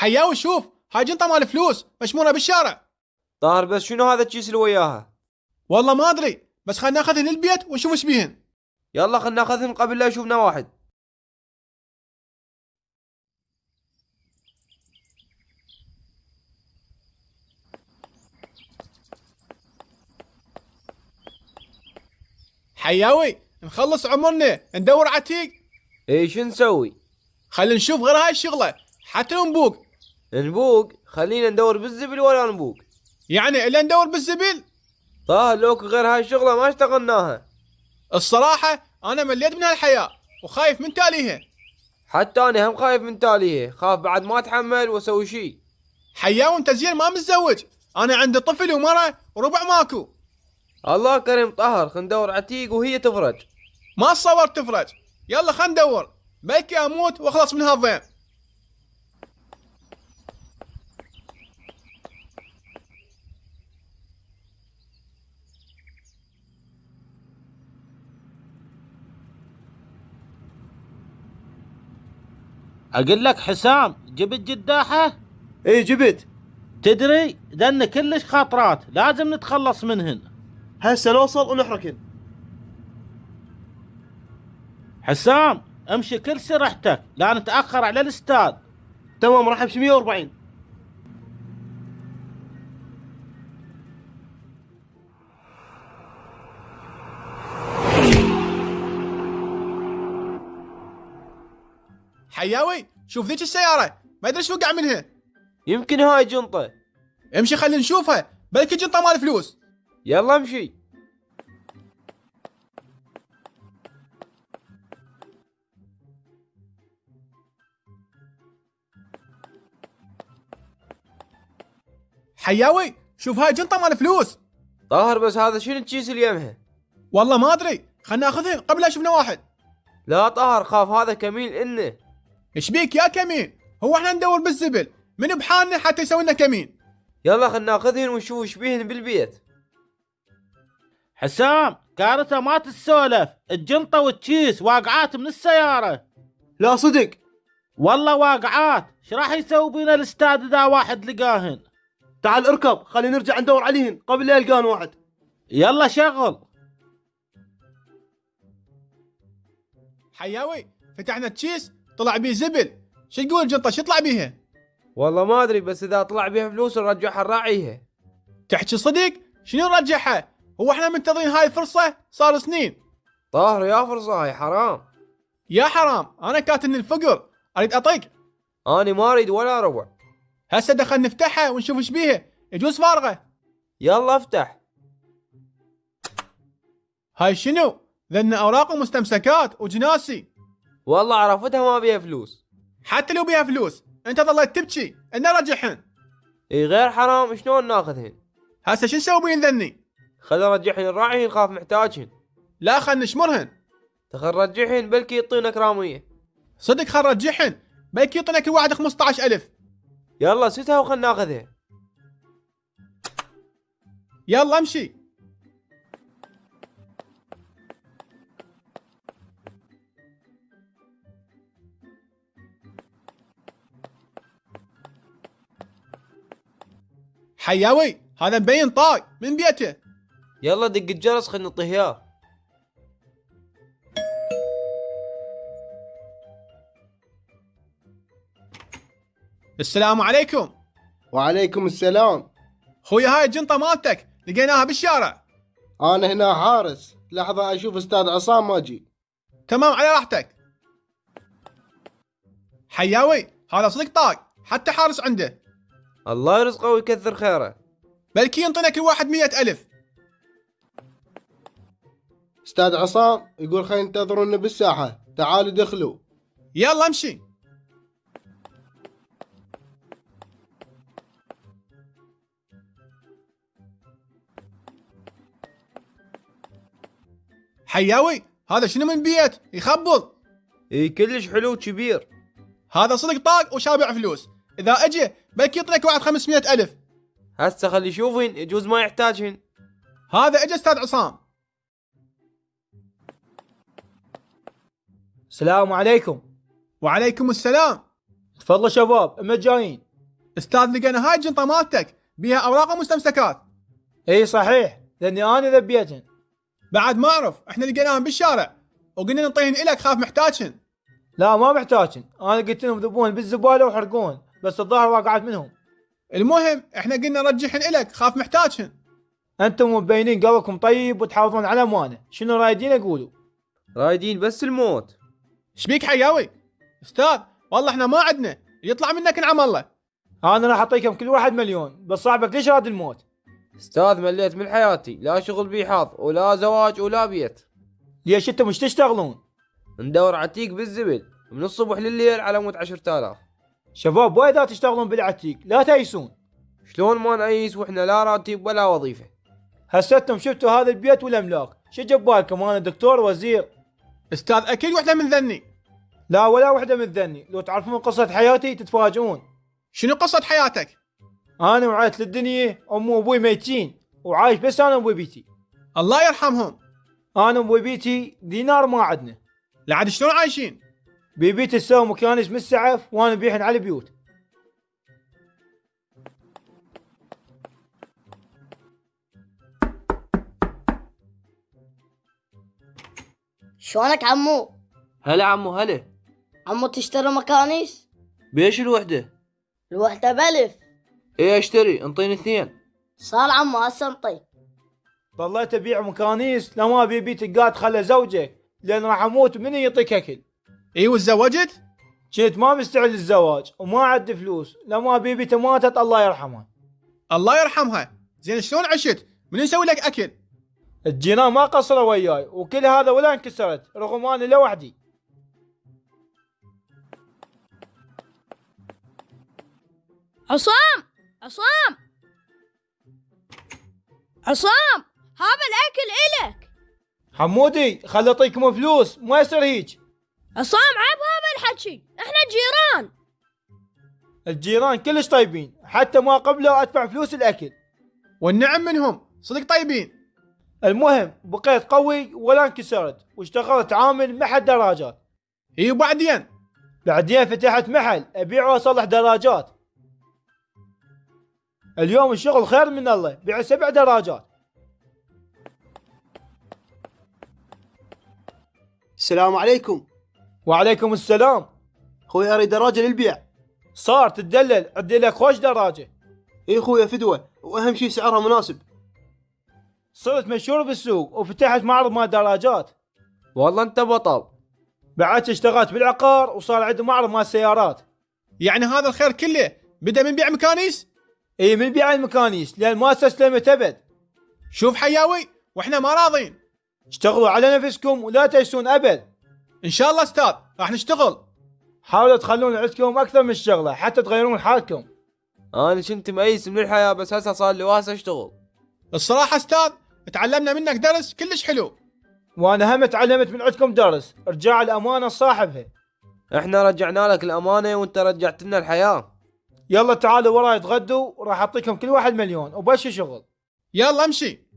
حياوي شوف، هاي جنطة مال فلوس مشمورة بالشارع. طاهر بس شنو هذا الكيس اللي وياها؟ والله ما ادري، بس خلينا ناخذهن للبيت ونشوف ايش بيهن. يلا خلنا ناخذهن قبل لا يشوفنا واحد. حياوي نخلص عمرنا ندور عتيق. ايش نسوي؟ خلينا نشوف غير هاي الشغلة، حتى لو نبوق. نبوق؟ خلينا ندور بالزبل ولا نبوق؟ يعني الا ندور بالزبل؟ طاهر لوك غير هاي الشغلة ما اشتغلناها. الصراحة انا مليت من هالحياة وخايف من تاليها. حتى انا هم خايف من تاليه، خاف بعد ما اتحمل واسوي شيء. حياوي انت زين ما متزوج، انا عندي طفل ومرة وربع ماكو. الله كريم طاهر، خلينا ندور عتيق وهي تفرج. ما تصور تفرج. يلا خلينا ندور، بلكي اموت واخلص من هالضيم. اقول لك حسام، جبت جداحة؟ اي جبت. تدري ذن كلش خاطرات لازم نتخلص منهن. هسه نوصل ونحركن. حسام امشي كل سرحتك لا نتأخر على الاستاد. تمام راح امشي 140. حياوي شوف ذيك السيارة، ما ادري ايش وقع منها. يمكن هاي جنطة. امشي خلينا نشوفها، بلكي جنطة مال فلوس. يلا امشي. حياوي شوف هاي جنطة مال فلوس. طاهر بس هذا شنو الكيس اللي يمها؟ والله ما ادري، خلنا ناخذهن قبل لا يشوفنا واحد. لا طاهر خاف هذا كمين انه. ايش بيك يا كمين؟ هو احنا ندور بالزبل من بحالنا حتى يسوي لنا كمين؟ يلا خلنا ناخذهن ونشوف ايش بيهن بالبيت. حسام كارثة ما تتسولف، الجنطة والكيس واقعات من السيارة. لا صدق. والله واقعات، ايش راح يسوي بينا الاستاد اذا واحد لقاهن؟ تعال اركب خلينا نرجع ندور عليهن قبل لا يلقان واحد. يلا شغل. حياوي فتحنا الكيس طلع بيه زبل، شو تقول الجنطة شو يطلع بيها؟ والله ما ادري، بس اذا طلع بيها فلوس نرجعها نراعيها. تحكي صدق؟ شنو نرجعها؟ هو احنا منتظرين هاي الفرصة صار سنين. طاهر يا فرصة هاي حرام. يا حرام، انا كاتن الفقر اريد اطق. اني ما اريد ولا ربع. هسه دخل نفتحها ونشوف ايش بيها، يجوز فارغة. يلا افتح. هاي شنو؟ ذن اوراق ومستمسكات وجناسي. والله عرفتها ما بيها فلوس. حتى لو بيها فلوس انت ظليت تبكي ان رجعهن. اي غير حرام، شلون ناخذهن؟ هسه شو نسوي بين ذني؟ خل نرجعهن نراعيهن، خاف محتاجهن. لا خل نشمرهن. تخل نرجعهن بلكي يعطينا كرامية. صدق خل نرجعهن، بلكي يعطينا كل واحد 15,000. يلا ستها وخل ناخذها. يلا امشي. حياوي هذا مبين طاق من بيته. يلا دق الجرس خل نعطيه اياه. السلام عليكم. وعليكم السلام. خويا هاي الجنطة مالتك لقيناها بالشارع. أنا هنا حارس، لحظة أشوف أستاذ عصام واجي. تمام على راحتك. حياوي هذا صدق طاق، حتى حارس عنده. الله يرزقه ويكثر خيره. بلكي ينطينا كل واحد 100,000. أستاذ عصام يقول خلينا ينتظرونا بالساحة، تعالوا دخلوا. يلا امشي. حياوي هذا شنو من بيت يخبل؟ اي كلش حلو كبير. هذا صدق طاق وشابع فلوس، اذا اجى بلكي يطلق واحد 500,000. هسه خلي يشوفين، يجوز ما يحتاجهن. هذا اجى استاذ عصام. السلام عليكم. وعليكم السلام. تفضلوا شباب، اما جايين. استاذ لقينا هاي الجنطة مالتك بيها اوراق ومستمسكات. اي صحيح، لاني انا ذبيتهن. بعد ما اعرف، احنا لقيناهم بالشارع وقلنا نعطيهن الك خاف محتاجهن. لا ما محتاجن، انا قلت لهم ذبوهن بالزباله وحرقوهن، بس الظاهر وقعت منهم. المهم احنا قلنا نرجعهن الك خاف محتاجهن. انتم مبينين قلبكم طيب وتحافظون على امانه، شنو رايدين اقولوا؟ رايدين بس الموت. شبيك حياوي؟ استاذ والله احنا ما عندنا، يطلع منك نعم الله. انا راح اعطيكم كل واحد مليون، بس صاحبك ليش راد الموت؟ استاذ مليت من حياتي، لا شغل بي حظ ولا زواج ولا بيت. ليش انتم مش تشتغلون؟ ندور عتيق بالزبل من الصبح لليل على مود 10,000. شباب وايد تشتغلون بالعتيق، لا تيسون. شلون ما نعيس واحنا لا راتب ولا وظيفة؟ هسه شفتوا هذا البيت والاملاك، شو جبالكم؟ انا دكتور وزير. استاذ اكيد وحده من ذني. لا ولا وحده من ذني، لو تعرفون قصه حياتي تتفاجئون. شنو قصة حياتك؟ انا وعيت للدنيا، امي وابوي ميتين، وعايش بس انا وابوي بيتي. الله يرحمهم. انا وابوي بيتي دينار ما عندنا. لعد شلون عايشين؟ بيبيتي تساوي مكانس من السعف وانا بيحن على البيوت. شلونك عمو؟ هلا عمو هلا. عمو تشتري مكانيس؟ بيش الوحدة؟ الوحدة بألف. ايه اشتري، انطيني 2. صار عمو هسه انطيك. ضليت ابيع مكانيس لما بيبيتي قاعد خلى زوجك، لان راح اموت من يعطيك اكل. ايوه تزوجت؟ كنت ما مستعد للزواج وما عندي فلوس، لما بيبيتي ماتت الله يرحمها. الله يرحمها. زين شلون عشت؟ من يسوي لك اكل؟ الجيران ما قصروا وياي، وكل هذا ولا انكسرت رغم اني لوحدي. عصام عصام عصام، هذا الأكل إلك. حمودي خل اعطيكم فلوس، ما يصير هيك. عصام عيب هذا الحكي، احنا جيران. الجيران كلش طيبين، حتى ما قبله ادفع فلوس الاكل. والنعم منهم، صدق طيبين. المهم بقيت قوي ولا انكسرت، واشتغلت عامل محل دراجات. ايوه بعدين فتحت محل ابيع واصلح دراجات. اليوم الشغل خير من الله، بيع 7 دراجات. السلام عليكم. وعليكم السلام. خوي اريد دراجة للبيع. صار تدلل، عدي لك خوش دراجة. اي خويا فدوة، واهم شيء سعرها مناسب. صرت مشهور بالسوق وفتحت معرض مال دراجات. والله انت بطل. بعد اشتغلت بالعقار وصار عندي معرض مال سيارات. يعني هذا الخير كله بدا من بيع مكانيس؟ اي من بيع المكانيس، لان ما استسلمت ابد. شوف حياوي، واحنا ما راضين. اشتغلوا على نفسكم ولا تيسون ابد. ان شاء الله استاذ راح نشتغل. حاولوا تخلون عندكم اكثر من الشغله حتى تغيرون حالكم. انا كنت مئيس من الحياة، بس هسه صار لي واسع اشتغل. الصراحة استاذ تعلمنا منك درس كلش حلو. وانا هم تعلمت من عندكم درس، ارجاع الامانه لصاحبها. احنا رجعنا لك الامانة وانت رجعت لنا الحياة. يلا تعالوا وراي تغدوا، وراح اعطيكم كل واحد مليون وبش شغل. يلا امشي.